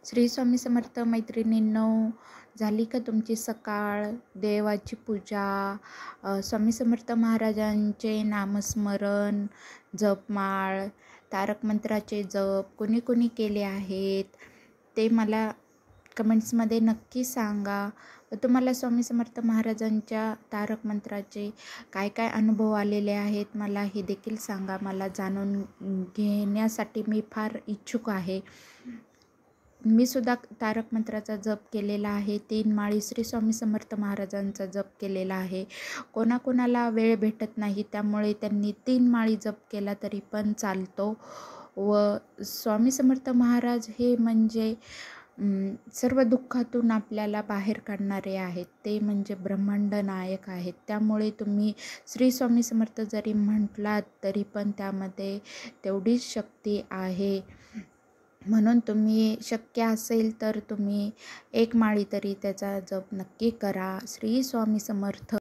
श्री स्वामी समर्थ मैत्रिणींनो, झाली का तुमची सकाळ? देवाची पूजा, स्वामी समर्थ महाराजांचे नामस्मरण, जपमाळ, तारक मंत्राचे जप कोणी कोणी केले आहेत ते मला कमेंट्समध्ये नक्की सांगा. व तुम्हाला स्वामी समर्थ महाराजांच्या तारक मंत्राचे काय काय अनुभव आलेले आहेत मला हे देखील सांगा. मला जाणून घेण्यासाठी मी फार इच्छुक आहे. मी सुद्धा तारक मंत्राचा जप केलेला आहे. 3 माळी श्री स्वामी समर्थ महाराजांचा जप केलेला आहे. कोणाकोणाला वेळ भेटत नाही, त्यामुळे त्यांनी 3 माळी जप केला तरी पण चालतो. व स्वामी समर्थ महाराज हे म्हणजे सर्व दुःखातून आपल्याला बाहेर काढणारे आहेत. ते म्हणजे ब्रह्मांड नायक आहेत. त्यामुळे तुम्ही श्री स्वामी समर्थ जरी म्हटलात तरी पण त्यामध्ये तेवढीच शक्ती आहे. म्हणून तुम्ही शक्य असेल तर तुम्ही 1 माळी तरी त्याचा जप नक्की करा. श्री स्वामी समर्थ.